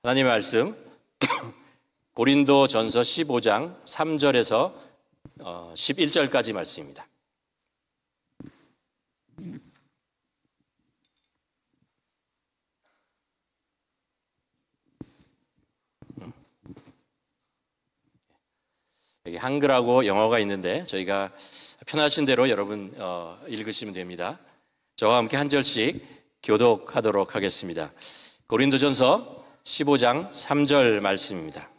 하나님의 말씀 고린도전서 15장 3절에서 11절까지 말씀입니다. 여기 한글하고 영어가 있는데 저희가 편하신 대로 여러분 읽으시면 됩니다. 저와 함께 한 절씩 교독하도록 하겠습니다. 고린도전서 15장 3절 말씀입니다.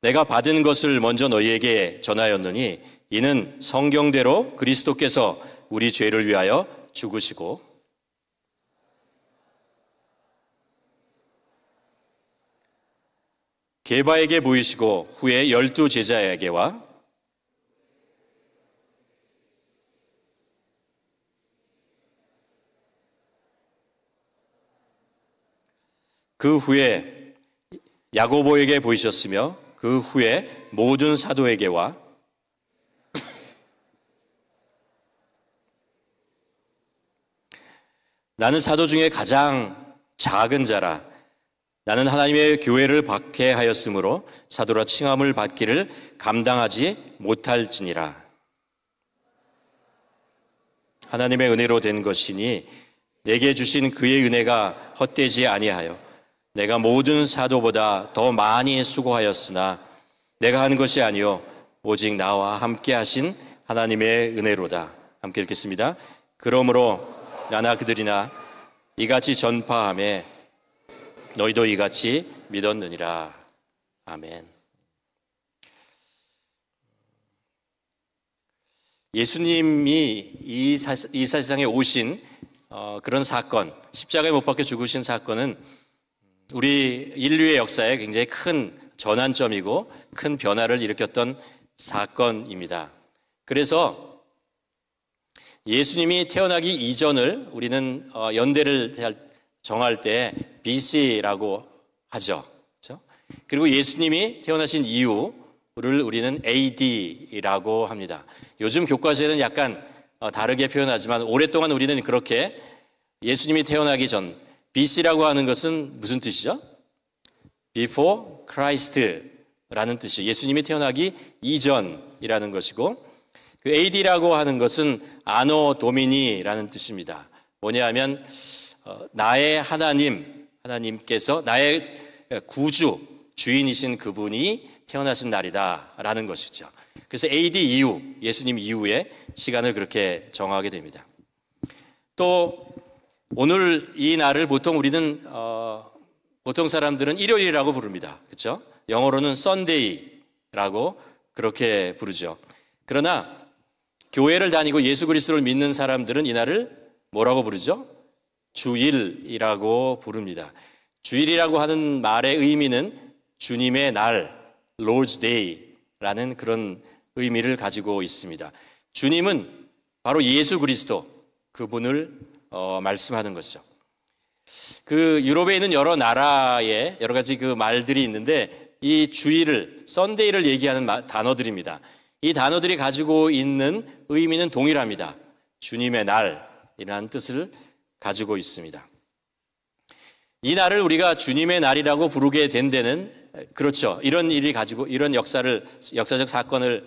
내가 받은 것을 먼저 너희에게 전하였느니 이는 성경대로 그리스도께서 우리 죄를 위하여 죽으시고 게바에게 보이시고 후에 12 제자에게와 그 후에 야고보에게 보이셨으며 그 후에 모든 사도에게와 나는 사도 중에 가장 작은 자라. 나는 하나님의 교회를 박해하였으므로 사도라 칭함을 받기를 감당하지 못할지니라. 하나님의 은혜로 된 것이니 내게 주신 그의 은혜가 헛되지 아니하여 내가 모든 사도보다 더 많이 수고하였으나 내가 한 것이 아니요 오직 나와 함께 하신 하나님의 은혜로다. 함께 읽겠습니다. 그러므로 나나 그들이나 이같이 전파하며 너희도 이같이 믿었느니라. 아멘. 예수님이 이 세상에 오신 그런 사건, 십자가에 못 박혀 죽으신 사건은 우리 인류의 역사에 굉장히 큰 전환점이고 큰 변화를 일으켰던 사건입니다. 그래서 예수님이 태어나기 이전을 우리는 연대를 정할 때 BC라고 하죠. 그렇죠? 그리고 예수님이 태어나신 이후를 우리는 AD라고 합니다. 요즘 교과서에는 약간 다르게 표현하지만 오랫동안 우리는 그렇게 예수님이 태어나기 전 BC라고 하는 것은 무슨 뜻이죠? Before Christ라는 뜻이에요. 예수님이 태어나기 이전이라는 것이고 그 AD라고 하는 것은 아노 도미니라는 뜻입니다. 뭐냐 하면 나의 하나님께서 나의 구주, 주인이신 그분이 태어나신 날이다라는 것이죠. 그래서 AD 이후, 예수님 이후의 시간을 그렇게 정하게 됩니다. 또 오늘 이 날을 보통 우리는 보통 사람들은 일요일이라고 부릅니다. 그렇죠? 영어로는 Sunday라고 그렇게 부르죠. 그러나 교회를 다니고 예수 그리스도를 믿는 사람들은 이 날을 뭐라고 부르죠? 주일이라고 부릅니다. 주일이라고 하는 말의 의미는 주님의 날, Lord's Day라는 그런 의미를 가지고 있습니다. 주님은 바로 예수 그리스도 그분을 말씀하는 것이죠. 그 유럽에 있는 여러 나라에 여러 가지 그 말들이 있는데 이 주일을, 썬데이를 얘기하는 단어들입니다. 이 단어들이 가지고 있는 의미는 동일합니다. 주님의 날이라는 뜻을 가지고 있습니다. 이 날을 우리가 주님의 날이라고 부르게 된 데는 그렇죠. 이런 일이 가지고 이런 역사적 사건을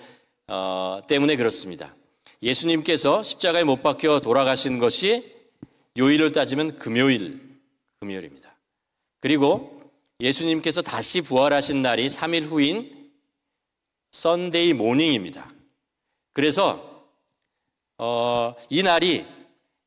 때문에 그렇습니다. 예수님께서 십자가에 못 박혀 돌아가신 것이 요일로 따지면 금요일입니다. 그리고 예수님께서 다시 부활하신 날이 3일 후인 썬데이 모닝입니다. 그래서 이 날이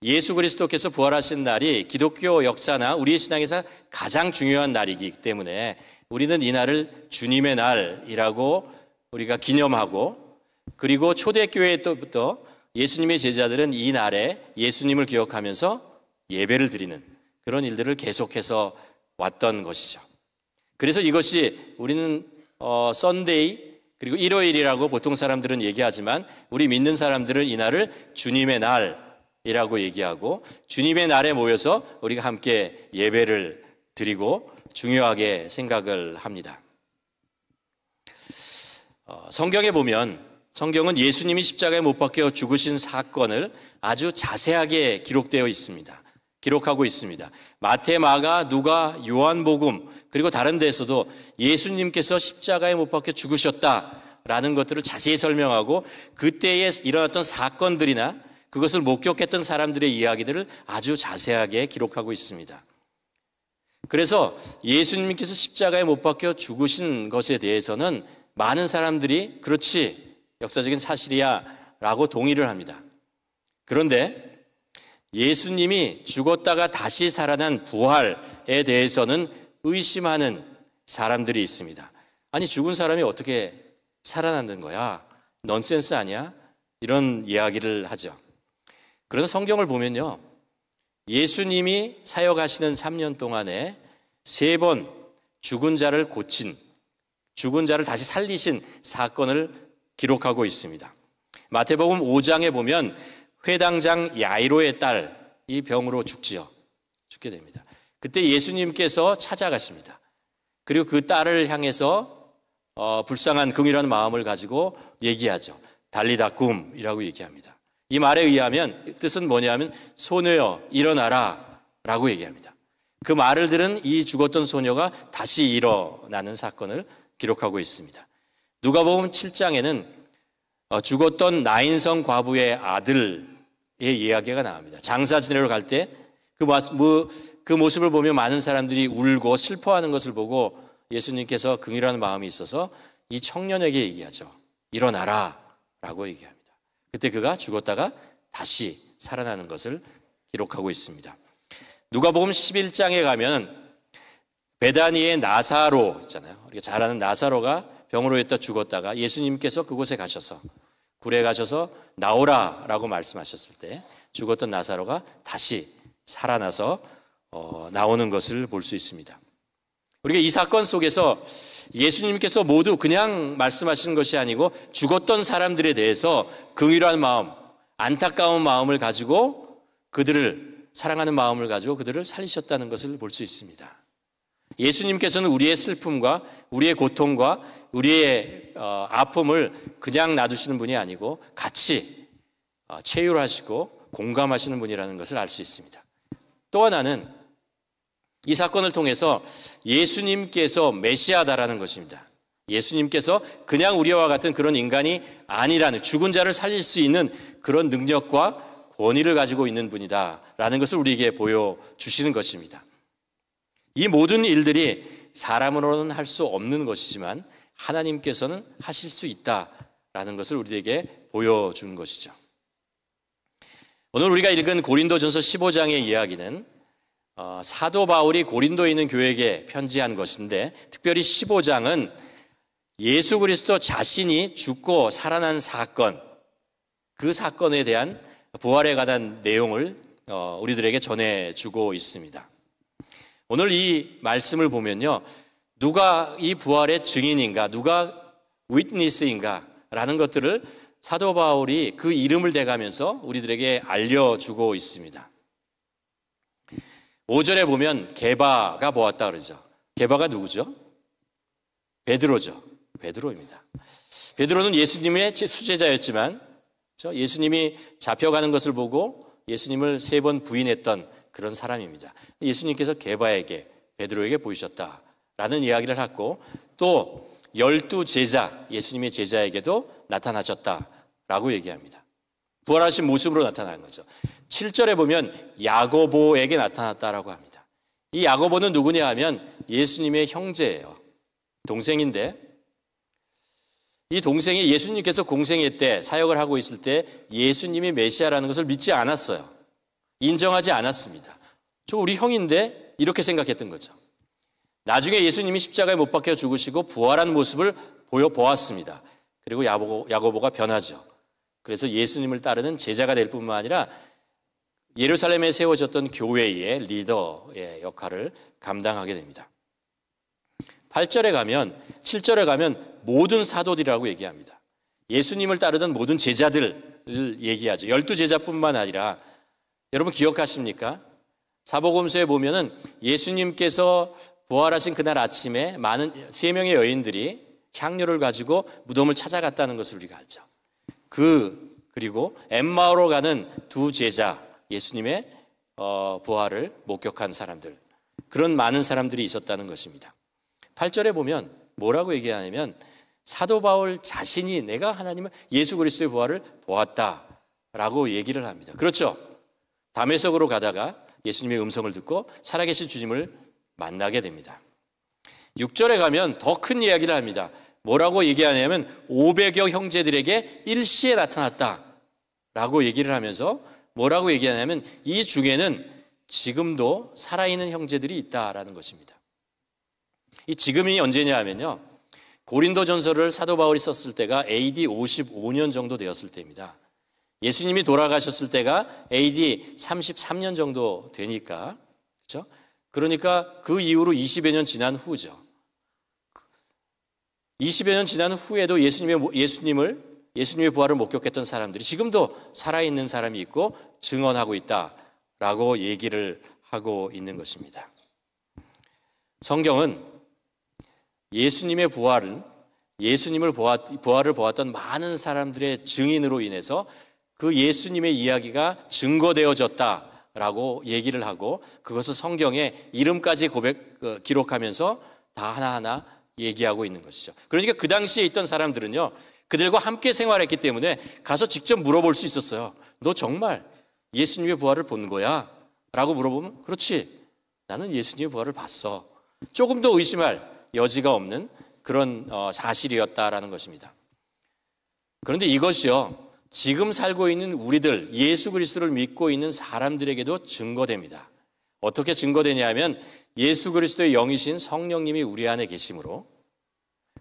예수 그리스도께서 부활하신 날이 기독교 역사나 우리의 신앙에서 가장 중요한 날이기 때문에 우리는 이 날을 주님의 날이라고 우리가 기념하고 그리고 초대교회 때부터 예수님의 제자들은 이 날에 예수님을 기억하면서 예배를 드리는 그런 일들을 계속해서 왔던 것이죠. 그래서 이것이 우리는 썬데이 그리고 일요일이라고 보통 사람들은 얘기하지만 우리 믿는 사람들은 이 날을 주님의 날이라고 얘기하고 주님의 날에 모여서 우리가 함께 예배를 드리고 중요하게 생각을 합니다. 성경에 보면 성경은 예수님이 십자가에 못 박혀 죽으신 사건을 아주 자세하게 기록되어 있습니다. 기록하고 있습니다. 마태, 마가, 누가, 요한복음 그리고 다른 데에서도 예수님께서 십자가에 못 박혀 죽으셨다라는 것들을 자세히 설명하고 그때에 일어났던 사건들이나 그것을 목격했던 사람들의 이야기들을 아주 자세하게 기록하고 있습니다. 그래서 예수님께서 십자가에 못 박혀 죽으신 것에 대해서는 많은 사람들이 그렇지, 역사적인 사실이야 라고 동의를 합니다. 그런데 예수님이 죽었다가 다시 살아난 부활에 대해서는 의심하는 사람들이 있습니다. 아니, 죽은 사람이 어떻게 살아나는 거야? 넌센스 아니야? 이런 이야기를 하죠. 그런 성경을 보면요, 예수님이 사역하시는 3년 동안에 3번 죽은 자를 고친, 죽은 자를 다시 살리신 사건을 기록하고 있습니다. 마태복음 5장에 보면 회당장 야이로의 딸이 병으로 죽게 됩니다. 그때 예수님께서 찾아가십니다. 그리고 그 딸을 향해서 불쌍한 긍휼한 마음을 가지고 얘기하죠. 달리다 쿰이라고 얘기합니다. 이 말에 의하면 뜻은 뭐냐면 소녀여 일어나라 라고 얘기합니다. 그 말을 들은 이 죽었던 소녀가 다시 일어나는 사건을 기록하고 있습니다. 누가복음 7장에는 죽었던 나인성 과부의 아들의 이야기가 나옵니다. 장사 지내러 갈 때 그 모습을 보며 많은 사람들이 울고 슬퍼하는 것을 보고 예수님께서 긍휼한 마음이 있어서 이 청년에게 얘기하죠. 일어나라 라고 얘기합니다. 그때 그가 죽었다가 다시 살아나는 것을 기록하고 있습니다. 누가복음 11장에 가면 베다니의 나사로 있잖아요. 우리가 잘 아는 나사로가 병으로 있다 죽었다가 예수님께서 그곳에 가셔서 굴에 가셔서 나오라라고 말씀하셨을 때 죽었던 나사로가 다시 살아나서 나오는 것을 볼 수 있습니다. 우리가 이 사건 속에서 예수님께서 모두 그냥 말씀하시는 것이 아니고 죽었던 사람들에 대해서 긍휼한 마음, 안타까운 마음을 가지고 그들을 사랑하는 마음을 가지고 그들을 살리셨다는 것을 볼 수 있습니다. 예수님께서는 우리의 슬픔과 우리의 고통과 우리의 아픔을 그냥 놔두시는 분이 아니고 같이 체휼하시고 공감하시는 분이라는 것을 알 수 있습니다. 또 하나는 이 사건을 통해서 예수님께서 메시아다라는 것입니다. 예수님께서 그냥 우리와 같은 그런 인간이 아니라는, 죽은 자를 살릴 수 있는 그런 능력과 권위를 가지고 있는 분이다라는 것을 우리에게 보여주시는 것입니다. 이 모든 일들이 사람으로는 할 수 없는 것이지만 하나님께서는 하실 수 있다라는 것을 우리에게 보여주는 것이죠. 오늘 우리가 읽은 고린도전서 15장의 이야기는 사도 바울이 고린도에 있는 교회에게 편지한 것인데, 특별히 15장은 예수 그리스도 자신이 죽고 살아난 사건, 그 사건에 대한 부활에 관한 내용을 우리들에게 전해주고 있습니다. 오늘 이 말씀을 보면요, 누가 이 부활의 증인인가, 누가 위트니스인가 라는 것들을 사도 바울이 그 이름을 대가면서 우리들에게 알려주고 있습니다. 5절에 보면 게바가 보았다 그러죠. 게바가 누구죠? 베드로죠. 베드로입니다. 베드로는 예수님의 수제자였지만 예수님이 잡혀가는 것을 보고 예수님을 3번 부인했던 그런 사람입니다. 예수님께서 게바에게, 베드로에게 보이셨다라는 이야기를 하고, 또 12제자, 예수님의 제자에게도 나타나셨다라고 얘기합니다. 부활하신 모습으로 나타난 거죠. 7절에 보면 야고보에게 나타났다라고 합니다. 이 야고보는 누구냐 하면 예수님의 형제예요. 동생인데, 이 동생이 예수님께서 공생애 때, 사역을 하고 있을 때 예수님이 메시아라는 것을 믿지 않았어요. 인정하지 않았습니다. 저 우리 형인데 이렇게 생각했던 거죠. 나중에 예수님이 십자가에 못 박혀 죽으시고 부활한 모습을 보았습니다. 그리고 야고보가 변하죠. 그래서 예수님을 따르는 제자가 될 뿐만 아니라 예루살렘에 세워졌던 교회의 리더의 역할을 감당하게 됩니다. 7절에 가면 모든 사도들이라고 얘기합니다. 예수님을 따르던 모든 제자들을 얘기하죠. 12제자뿐만 아니라, 여러분 기억하십니까? 사복음서에 보면은 예수님께서 부활하신 그날 아침에 3명의 여인들이 향료를 가지고 무덤을 찾아갔다는 것을 우리가 알죠. 그리고 엠마오로 가는 2 제자, 예수님의 부활을 목격한 사람들, 그런 많은 사람들이 있었다는 것입니다. 8절에 보면 뭐라고 얘기하냐면 사도 바울 자신이 내가 하나님을 예수 그리스도의 부활을 보았다라고 얘기를 합니다. 그렇죠. 다메섹으로 가다가 예수님의 음성을 듣고 살아계신 주님을 만나게 됩니다. 6절에 가면 더 큰 이야기를 합니다. 뭐라고 얘기하냐면 500여 형제들에게 일시에 나타났다라고 얘기를 하면서 뭐라고 얘기하냐면 이 중에는 지금도 살아있는 형제들이 있다라는 것입니다. 이 지금이 언제냐 하면요, 고린도전서를 사도 바울이 썼을 때가 AD 55년 정도 되었을 때입니다. 예수님이 돌아가셨을 때가 AD 33년 정도 되니까, 그렇죠? 그러니까 그 이후로 20여 년 지난 후죠. 20여 년 지난 후에도 예수님의 부활을 목격했던 사람들이 지금도 살아있는 사람이 있고 증언하고 있다라고 얘기를 하고 있는 것입니다. 성경은 예수님의 부활은 예수님을 부활을 보았던 많은 사람들의 증인으로 인해서 그 예수님의 이야기가 증거되어졌다라고 얘기를 하고 그것을 성경에 이름까지 기록하면서 다 하나하나 얘기하고 있는 것이죠. 그러니까 그 당시에 있던 사람들은요, 그들과 함께 생활했기 때문에 가서 직접 물어볼 수 있었어요. 너 정말 예수님의 부활을 본 거야? 라고 물어보면 그렇지, 나는 예수님의 부활을 봤어. 조금 더 의심할 여지가 없는 그런 사실이었다라는 것입니다. 그런데 이것이요, 지금 살고 있는 우리들, 예수 그리스도를 믿고 있는 사람들에게도 증거됩니다. 어떻게 증거되냐 하면 예수 그리스도의 영이신 성령님이 우리 안에 계심으로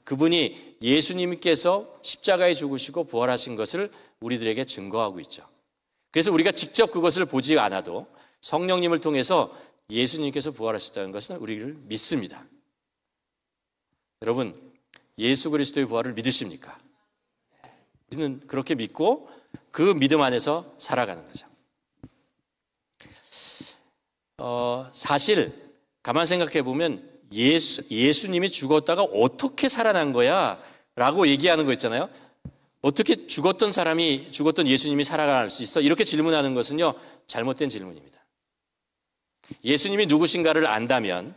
그분이 예수님께서 십자가에 죽으시고 부활하신 것을 우리들에게 증거하고 있죠. 그래서 우리가 직접 그것을 보지 않아도 성령님을 통해서 예수님께서 부활하셨다는 것은 우리를 믿습니다. 여러분, 예수 그리스도의 부활을 믿으십니까? 우리는 그렇게 믿고 그 믿음 안에서 살아가는 거죠. 사실 가만 생각해 보면 예수님이 죽었다가 어떻게 살아난 거야? 라고 얘기하는 거 있잖아요. 어떻게 죽었던 예수님이 살아날 수 있어? 이렇게 질문하는 것은요, 잘못된 질문입니다. 예수님이 누구신가를 안다면,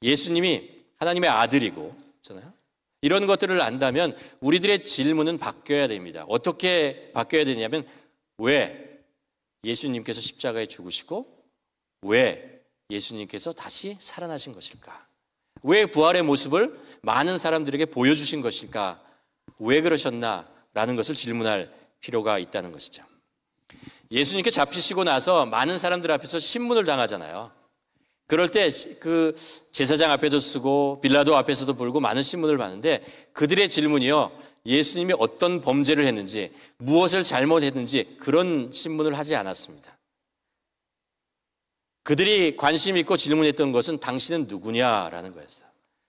예수님이 하나님의 아들이고, 있잖아요. 이런 것들을 안다면 우리들의 질문은 바뀌어야 됩니다. 어떻게 바뀌어야 되냐면, 왜 예수님께서 십자가에 죽으시고, 왜 예수님께서 다시 살아나신 것일까? 왜 부활의 모습을 많은 사람들에게 보여주신 것일까? 왜 그러셨나라는 것을 질문할 필요가 있다는 것이죠. 예수님께 잡히시고 나서 많은 사람들 앞에서 신문을 당하잖아요. 그럴 때 그 제사장 앞에도 쓰고 빌라도 앞에서도 불고 많은 신문을 받는데 그들의 질문이요, 예수님이 어떤 범죄를 했는지, 무엇을 잘못했는지 그런 신문을 하지 않았습니다. 그들이 관심 있고 질문했던 것은 당신은 누구냐라는 거였어요.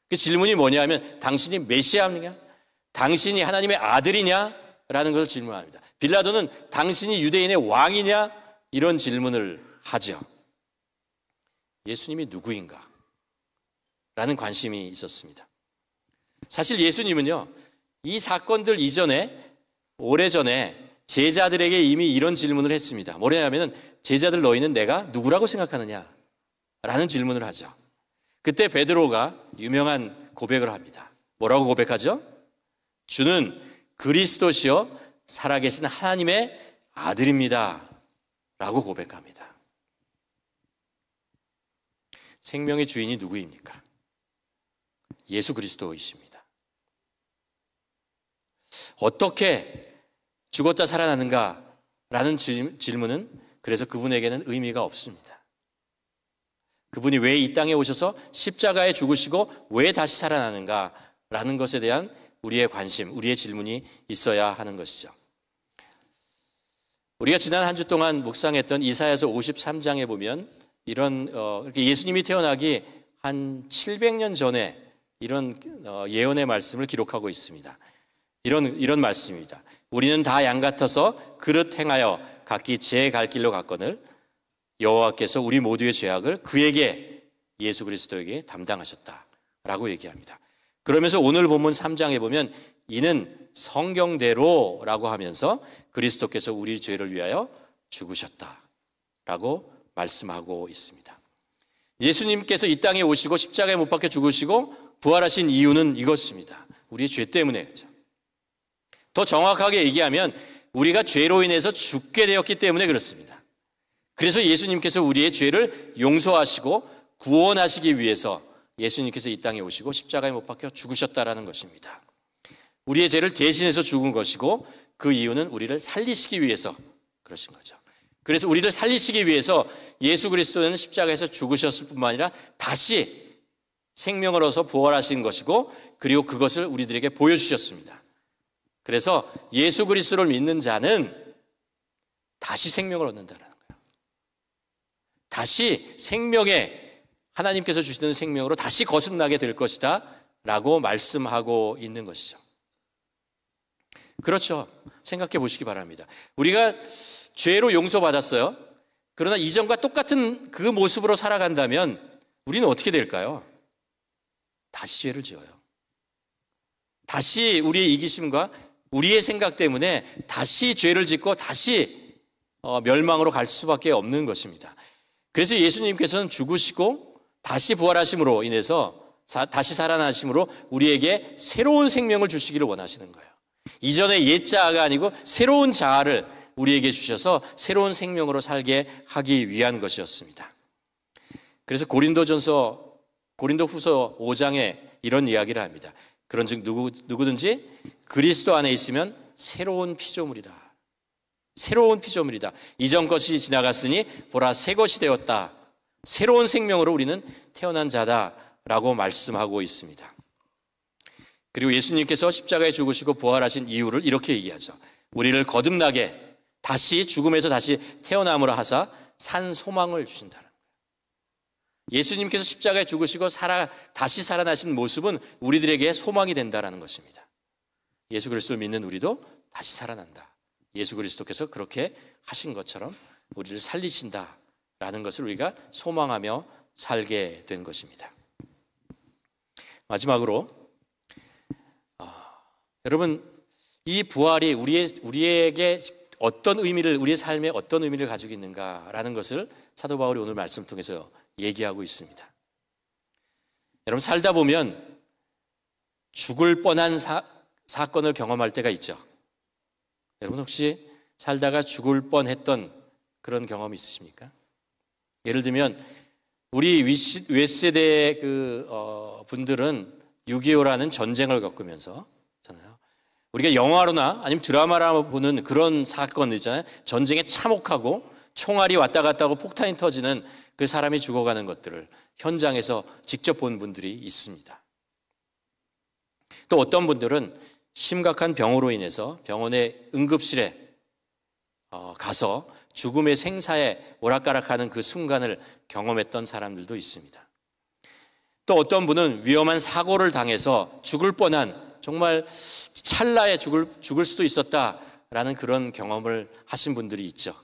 그 질문이 뭐냐 하면 당신이 메시아냐? 당신이 하나님의 아들이냐? 라는 것을 질문합니다. 빌라도는 당신이 유대인의 왕이냐? 이런 질문을 하죠. 예수님이 누구인가? 라는 관심이 있었습니다. 사실 예수님은요, 이 사건들 이전에, 오래전에 제자들에게 이미 이런 질문을 했습니다. 뭐냐면 제자들 너희는 내가 누구라고 생각하느냐? 라는 질문을 하죠. 그때 베드로가 유명한 고백을 합니다. 뭐라고 고백하죠? 주는 그리스도시요 살아계신 하나님의 아들입니다. 라고 고백합니다. 생명의 주인이 누구입니까? 예수 그리스도이십니다. 어떻게 죽었다 살아나는가? 라는 질문은 그래서 그분에게는 의미가 없습니다. 그분이 왜 이 땅에 오셔서 십자가에 죽으시고 왜 다시 살아나는가? 라는 것에 대한 우리의 관심, 우리의 질문이 있어야 하는 것이죠. 우리가 지난 한 주 동안 묵상했던 이사야서 53장에 보면 이런 예수님이 태어나기 한 700년 전에 이런 예언의 말씀을 기록하고 있습니다. 이런 말씀입니다. 우리는 다 양 같아서 그릇 행하여 각기 제 갈 길로 갔거늘 여호와께서 우리 모두의 죄악을 그에게, 예수 그리스도에게 담당하셨다라고 얘기합니다. 그러면서 오늘 본문 3장에 보면 이는 성경대로라고 하면서 그리스도께서 우리 죄를 위하여 죽으셨다라고 말씀하고 있습니다. 예수님께서 이 땅에 오시고 십자가에 못 박혀 죽으시고 부활하신 이유는 이것입니다. 우리의 죄 때문에죠. 더 정확하게 얘기하면 우리가 죄로 인해서 죽게 되었기 때문에 그렇습니다. 그래서 예수님께서 우리의 죄를 용서하시고 구원하시기 위해서 예수님께서 이 땅에 오시고 십자가에 못 박혀 죽으셨다라는 것입니다. 우리의 죄를 대신해서 죽은 것이고 그 이유는 우리를 살리시기 위해서 그러신 거죠. 그래서 우리를 살리시기 위해서 예수 그리스도는 십자가에서 죽으셨을 뿐만 아니라 다시 생명을 얻어서 부활하신 것이고 그리고 그것을 우리들에게 보여주셨습니다. 그래서 예수 그리스도를 믿는 자는 다시 생명을 얻는다는 거예요. 다시 생명에 하나님께서 주시는 생명으로 다시 거듭나게 될 것이다 라고 말씀하고 있는 것이죠. 그렇죠. 생각해 보시기 바랍니다. 우리가 죄로 용서받았어요. 그러나 이전과 똑같은 그 모습으로 살아간다면 우리는 어떻게 될까요? 다시 죄를 지어요. 다시 우리의 이기심과 우리의 생각 때문에 다시 죄를 짓고 다시 멸망으로 갈 수밖에 없는 것입니다. 그래서 예수님께서는 죽으시고 다시 부활하심으로 인해서 다시 살아나심으로 우리에게 새로운 생명을 주시기를 원하시는 거예요. 이전의 옛 자아가 아니고 새로운 자아를 우리에게 주셔서 새로운 생명으로 살게 하기 위한 것이었습니다. 그래서 고린도후서 5장에 이런 이야기를 합니다. 그런즉 누구든지 그리스도 안에 있으면 새로운 피조물이다. 새로운 피조물이다. 이전 것이 지나갔으니 보라 새 것이 되었다. 새로운 생명으로 우리는 태어난 자다라고 말씀하고 있습니다. 그리고 예수님께서 십자가에 죽으시고 부활하신 이유를 이렇게 얘기하죠. 우리를 거듭나게 다시 죽음에서 다시 태어남으로 하사 산 소망을 주신다는 거예요. 예수님께서 십자가에 죽으시고 다시 살아나신 모습은 우리들에게 소망이 된다는 것입니다. 예수 그리스도를 믿는 우리도 다시 살아난다. 예수 그리스도께서 그렇게 하신 것처럼 우리를 살리신다라는 것을 우리가 소망하며 살게 된 것입니다. 마지막으로 여러분 이 부활이 우리에게 어떤 의미를 우리의 삶에 어떤 의미를 가지고 있는가라는 것을 사도 바울이 오늘 말씀을 통해서 얘기하고 있습니다. 여러분 살다 보면 죽을 뻔한 사건을 경험할 때가 있죠. 여러분 혹시 살다가 죽을 뻔했던 그런 경험이 있으십니까? 예를 들면 우리 윗세대 분들은 6.25라는 전쟁을 겪으면서 우리가 영화로나 아니면 드라마로 보는 그런 사건 있잖아요. 전쟁에 참혹하고 총알이 왔다 갔다 하고 폭탄이 터지는 그 사람이 죽어가는 것들을 현장에서 직접 본 분들이 있습니다. 또 어떤 분들은 심각한 병으로 인해서 병원의 응급실에 가서 죽음의 생사에 오락가락하는 그 순간을 경험했던 사람들도 있습니다. 또 어떤 분은 위험한 사고를 당해서 죽을 뻔한 정말 찰나에 죽을 수도 있었다라는 그런 경험을 하신 분들이 있죠.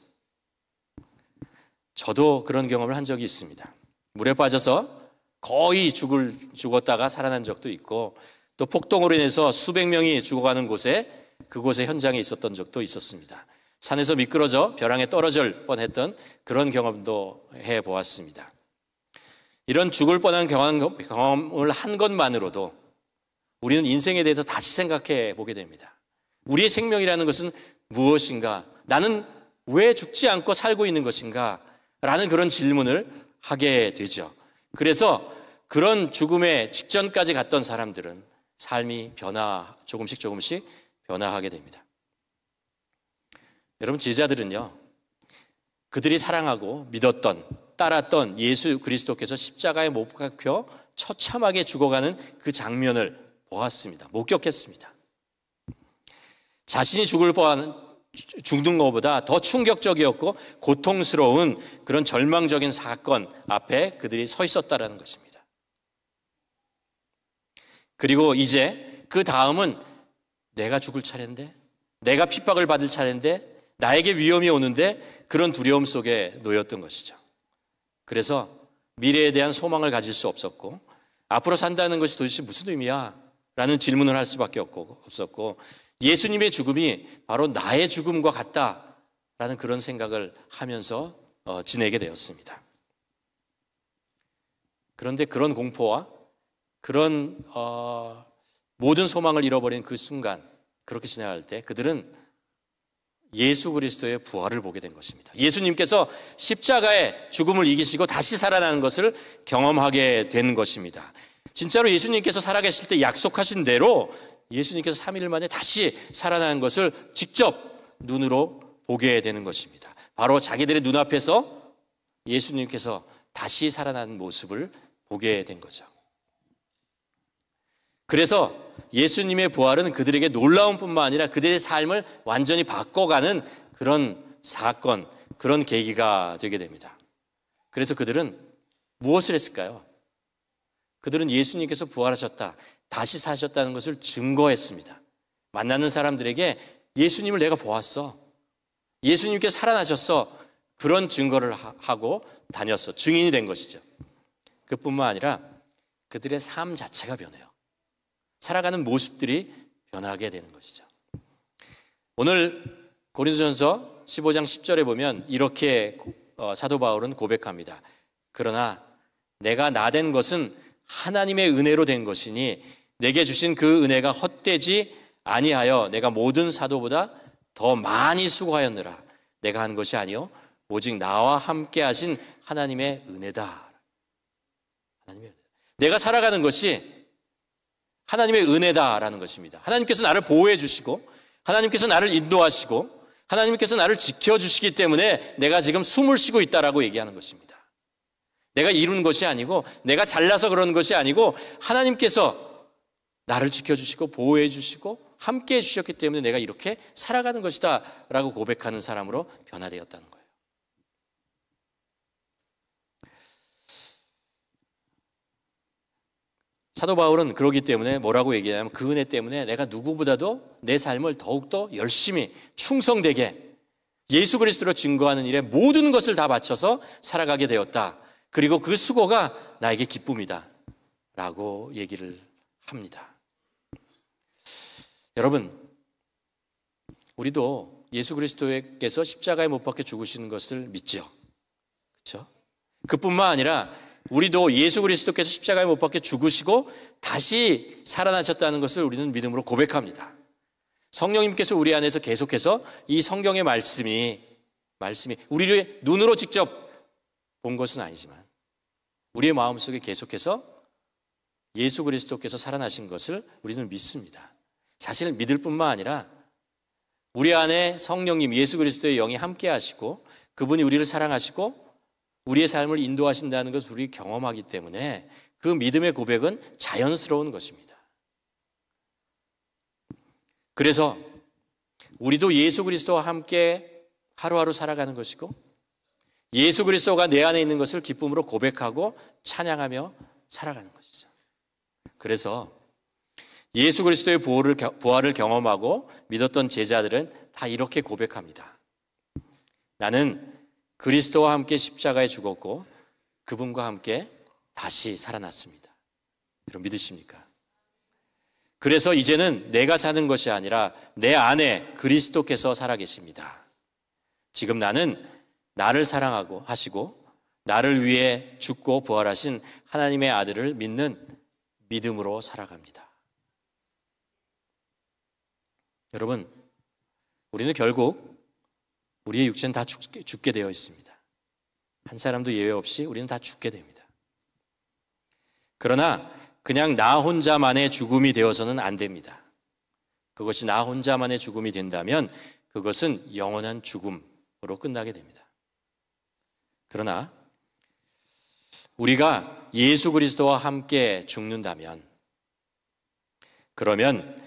저도 그런 경험을 한 적이 있습니다. 물에 빠져서 거의 죽었다가 살아난 적도 있고 또 폭동으로 인해서 수백 명이 죽어가는 그곳에 현장에 있었던 적도 있었습니다. 산에서 미끄러져 벼랑에 떨어질 뻔했던 그런 경험도 해보았습니다. 이런 죽을 뻔한 경험을 한 것만으로도 우리는 인생에 대해서 다시 생각해 보게 됩니다. 우리의 생명이라는 것은 무엇인가? 나는 왜 죽지 않고 살고 있는 것인가? 라는 그런 질문을 하게 되죠. 그래서 그런 죽음의 직전까지 갔던 사람들은 삶이 조금씩 변화하게 됩니다. 여러분 제자들은요, 그들이 사랑하고 믿었던 따랐던 예수 그리스도께서 십자가에 못 박혀 처참하게 죽어가는 그 장면을 보았습니다. 목격했습니다. 자신이 죽는 것보다 더 충격적이었고 고통스러운 그런 절망적인 사건 앞에 그들이 서 있었다라는 것입니다. 그리고 이제 그 다음은 내가 죽을 차례인데, 내가 핍박을 받을 차례인데, 나에게 위험이 오는데 그런 두려움 속에 놓였던 것이죠. 그래서 미래에 대한 소망을 가질 수 없었고 앞으로 산다는 것이 도대체 무슨 의미야? 라는 질문을 할 수밖에 없었고 예수님의 죽음이 바로 나의 죽음과 같다라는 그런 생각을 하면서 지내게 되었습니다. 그런데 그런 공포와 그런 모든 소망을 잃어버린 그 순간, 그렇게 지나갈 때 그들은 예수 그리스도의 부활을 보게 된 것입니다. 예수님께서 십자가의 죽음을 이기시고 다시 살아나는 것을 경험하게 된 것입니다. 진짜로 예수님께서 살아계실 때 약속하신 대로 예수님께서 3일 만에 다시 살아나는 것을 직접 눈으로 보게 되는 것입니다. 바로 자기들의 눈앞에서 예수님께서 다시 살아나는 모습을 보게 된 거죠. 그래서 예수님의 부활은 그들에게 놀라운 뿐만 아니라 그들의 삶을 완전히 바꿔가는 그런 사건, 그런 계기가 되게 됩니다. 그래서 그들은 무엇을 했을까요? 그들은 예수님께서 부활하셨다, 다시 사셨다는 것을 증거했습니다. 만나는 사람들에게 예수님을 내가 보았어, 예수님께서 살아나셨어, 그런 증거를 하고 다녔어. 증인이 된 것이죠. 그뿐만 아니라 그들의 삶 자체가 변해요. 살아가는 모습들이 변하게 되는 것이죠. 오늘 고린도전서 15장 10절에 보면 이렇게 사도 바울은 고백합니다. 그러나 내가 나된 것은 하나님의 은혜로 된 것이니 내게 주신 그 은혜가 헛되지 아니하여 내가 모든 사도보다 더 많이 수고하였느라. 내가 한 것이 아니요 오직 나와 함께 하신 하나님의 은혜다. 하나님의 은혜. 내가 살아가는 것이 하나님의 은혜다라는 것입니다. 하나님께서 나를 보호해 주시고 하나님께서 나를 인도하시고 하나님께서 나를 지켜주시기 때문에 내가 지금 숨을 쉬고 있다라고 얘기하는 것입니다. 내가 이룬 것이 아니고 내가 잘나서 그런 것이 아니고 하나님께서 나를 지켜주시고 보호해 주시고 함께해 주셨기 때문에 내가 이렇게 살아가는 것이다 라고 고백하는 사람으로 변화되었다는 거예요. 사도 바울은 그러기 때문에 뭐라고 얘기하냐면 그 은혜 때문에 내가 누구보다도 내 삶을 더욱더 열심히 충성되게 예수 그리스도로 증거하는 일에 모든 것을 다 바쳐서 살아가게 되었다. 그리고 그 수고가 나에게 기쁨이다 라고 얘기를 합니다. 여러분, 우리도 예수 그리스도께서 십자가에 못 박혀 죽으시는 것을 믿죠. 그렇죠? 그뿐만 아니라 우리도 예수 그리스도께서 십자가에 못 박혀 죽으시고 다시 살아나셨다는 것을 우리는 믿음으로 고백합니다. 성령님께서 우리 안에서 계속해서 이 성경의 말씀이 우리를 눈으로 직접 본 것은 아니지만 우리의 마음속에 계속해서 예수 그리스도께서 살아나신 것을 우리는 믿습니다. 사실 믿을 뿐만 아니라 우리 안에 성령님 예수 그리스도의 영이 함께 하시고 그분이 우리를 사랑하시고 우리의 삶을 인도하신다는 것을 우리 경험하기 때문에 그 믿음의 고백은 자연스러운 것입니다. 그래서 우리도 예수 그리스도와 함께 하루하루 살아가는 것이고 예수 그리스도가 내 안에 있는 것을 기쁨으로 고백하고 찬양하며 살아가는 것이죠. 그래서 예수 그리스도의 부활을 경험하고 믿었던 제자들은 다 이렇게 고백합니다. 나는 그리스도와 함께 십자가에 죽었고 그분과 함께 다시 살아났습니다. 여러분 믿으십니까? 그래서 이제는 내가 사는 것이 아니라 내 안에 그리스도께서 살아계십니다. 지금 나는 나를 사랑하고 하시고 나를 위해 죽고 부활하신 하나님의 아들을 믿는 믿음으로 살아갑니다. 여러분, 우리는 결국 우리의 육체는 다 죽게 되어 있습니다. 한 사람도 예외 없이 우리는 다 죽게 됩니다. 그러나 그냥 나 혼자만의 죽음이 되어서는 안 됩니다. 그것이 나 혼자만의 죽음이 된다면 그것은 영원한 죽음으로 끝나게 됩니다. 그러나 우리가 예수 그리스도와 함께 죽는다면 그러면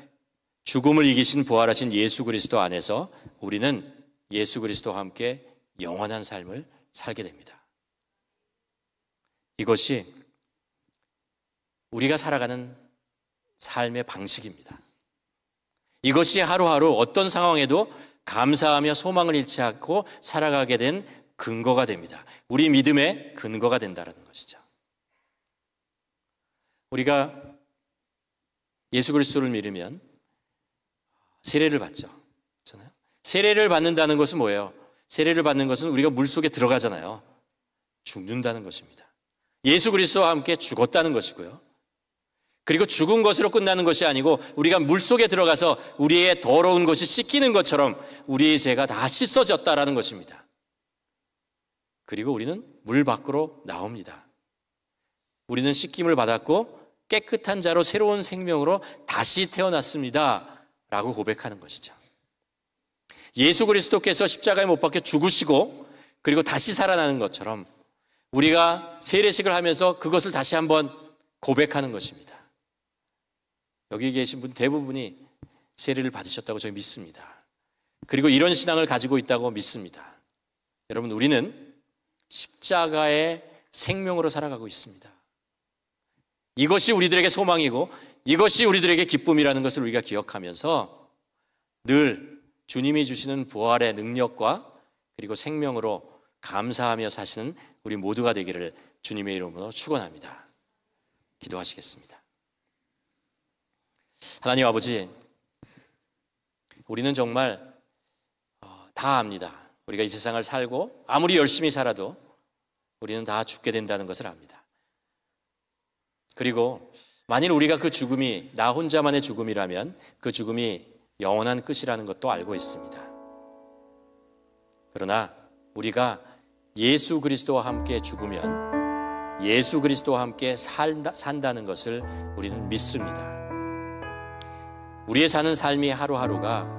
죽음을 이기신 부활하신 예수 그리스도 안에서 우리는 예수 그리스도와 함께 영원한 삶을 살게 됩니다. 이것이 우리가 살아가는 삶의 방식입니다. 이것이 하루하루 어떤 상황에도 감사하며 소망을 잃지 않고 살아가게 된 근거가 됩니다. 우리 믿음의 근거가 된다는 것이죠. 우리가 예수 그리스도를 믿으면 세례를 받죠. 그렇잖아요. 세례를 받는다는 것은 뭐예요? 세례를 받는 것은 우리가 물속에 들어가잖아요. 죽는다는 것입니다. 예수 그리스도와 함께 죽었다는 것이고요. 그리고 죽은 것으로 끝나는 것이 아니고 우리가 물속에 들어가서 우리의 더러운 것이 씻기는 것처럼 우리의 죄가 다 씻어졌다라는 것입니다. 그리고 우리는 물 밖으로 나옵니다. 우리는 씻김을 받았고 깨끗한 자로 새로운 생명으로 다시 태어났습니다 라고 고백하는 것이죠. 예수 그리스도께서 십자가에 못 박혀 죽으시고 그리고 다시 살아나는 것처럼 우리가 세례식을 하면서 그것을 다시 한번 고백하는 것입니다. 여기 계신 분 대부분이 세례를 받으셨다고 저희 믿습니다. 그리고 이런 신앙을 가지고 있다고 믿습니다. 여러분, 우리는 십자가의 생명으로 살아가고 있습니다. 이것이 우리들에게 소망이고 이것이 우리들에게 기쁨이라는 것을 우리가 기억하면서 늘 주님이 주시는 부활의 능력과 그리고 생명으로 감사하며 사시는 우리 모두가 되기를 주님의 이름으로 축원합니다. 기도하시겠습니다. 하나님 아버지, 우리는 정말 다 압니다. 우리가 이 세상을 살고 아무리 열심히 살아도 우리는 다 죽게 된다는 것을 압니다. 그리고 만일 우리가 그 죽음이 나 혼자만의 죽음이라면 그 죽음이 영원한 끝이라는 것도 알고 있습니다. 그러나 우리가 예수 그리스도와 함께 죽으면 예수 그리스도와 함께 산다는 것을 우리는 믿습니다. 우리의 사는 삶이 하루하루가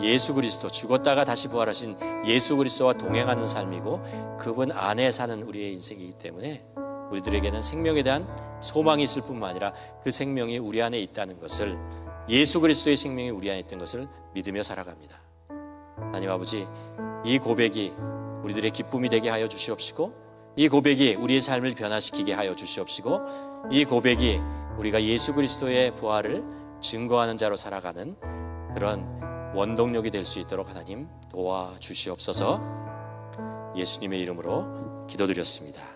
예수 그리스도, 죽었다가 다시 부활하신 예수 그리스도와 동행하는 삶이고 그분 안에 사는 우리의 인생이기 때문에 우리들에게는 생명에 대한 소망이 있을 뿐만 아니라 그 생명이 우리 안에 있다는 것을, 예수 그리스도의 생명이 우리 안에 있다는 것을 믿으며 살아갑니다. 하나님 아버지, 이 고백이 우리들의 기쁨이 되게 하여 주시옵시고 이 고백이 우리의 삶을 변화시키게 하여 주시옵시고 이 고백이 우리가 예수 그리스도의 부활을 증거하는 자로 살아가는 그런 원동력이 될 수 있도록 하나님 도와주시옵소서. 예수님의 이름으로 기도드렸습니다.